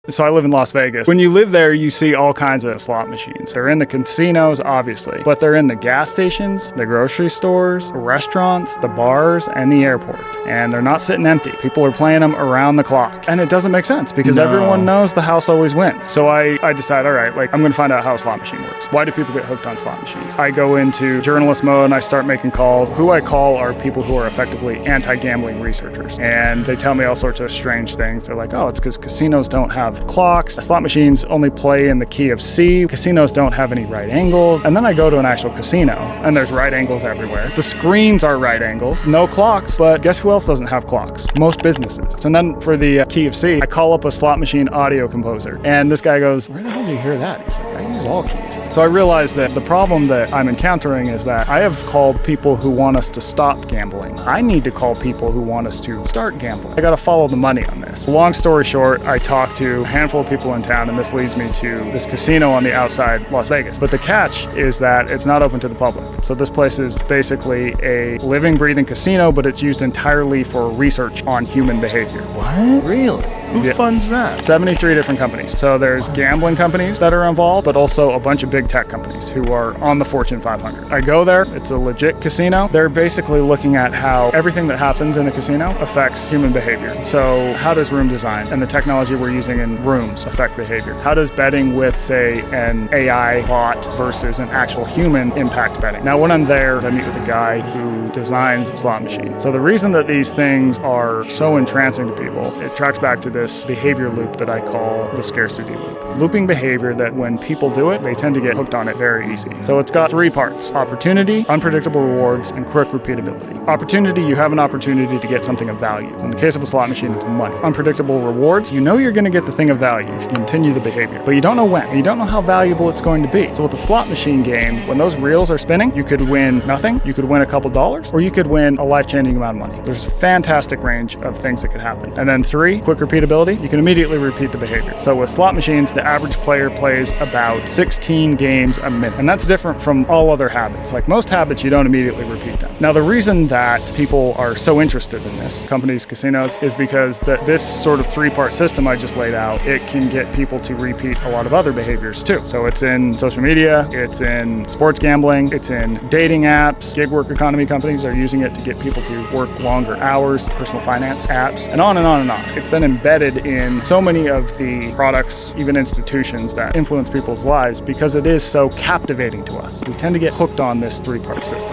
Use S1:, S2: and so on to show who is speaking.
S1: So I live in Las Vegas. When you live there, you see all kinds of slot machines. They're in the casinos, obviously, but they're in the gas stations, the grocery stores, the restaurants, the bars, and the airport. And they're not sitting empty. People are playing them around the clock. And it doesn't make sense because everyone knows the house always wins. So I decide, all right, I'm going to find out how a slot machine works. Why do people get hooked on slot machines? I go into journalist mode and I start making calls. Who I call are people who are effectively anti-gambling researchers. And they tell me all sorts of strange things. They're like, oh, it's because casinos don't have clocks. Slot machines only play in the key of C. Casinos don't have any right angles. And then I go to an actual casino and there's right angles everywhere. The screens are right angles, no clocks, but guess who else doesn't have clocks? Most businesses. And then for the key of C, I call up a slot machine audio composer. And this guy goes, where the hell do you hear that? He's like, I use all keys. So I realized that the problem that I'm encountering is that I have called people who want us to stop gambling. I need to call people who want us to start gambling. I gotta follow the money on this. Long story short, I talked to a handful of people in town, and this leads me to this casino on the outside Las Vegas. But the catch is that it's not open to the public. So this place is basically a living, breathing casino, but it's used entirely for research on human behavior.
S2: What? Really? Who funds that?
S1: 73 different companies. So there's gambling companies that are involved, but also a bunch of big tech companies who are on the Fortune 500. I go there, it's a legit casino. They're basically looking at how everything that happens in a casino affects human behavior. So how does room design and the technology we're using in rooms affect behavior? How does betting with, say, an AI bot versus an actual human impact betting? Now, when I'm there, I meet with a guy who designs slot machines. So the reason that these things are so entrancing to people, it tracks back to this behavior loop that I call the scarcity loop. Looping behavior that when people do it, they tend to get hooked on it very easy. So it's got three parts: opportunity, unpredictable rewards, and quick repeatability. Opportunity, you have an opportunity to get something of value. In the case of a slot machine, it's money. Unpredictable rewards, you know you're going to get the thing of value if you continue the behavior, but you don't know when. You don't know how valuable it's going to be. So with the slot machine game, when those reels are spinning, you could win nothing, you could win a couple dollars, or you could win a life-changing amount of money. There's a fantastic range of things that could happen. And then three, quick repeatability, you can immediately repeat the behavior. So with slot machines, the average player plays about 16 games a minute. And that's different from all other habits. Like most habits, you don't immediately repeat them. Now, the reason that people are so interested in this, companies, casinos, is because this sort of three-part system I just laid out, it can get people to repeat a lot of other behaviors too. So it's in social media, it's in sports gambling, it's in dating apps, gig work economy companies are using it to get people to work longer hours, personal finance apps, and on and on and on. It's been embedded in so many of the products, even institutions that influence people's lives because it is so captivating to us. We tend to get hooked on this three-part system.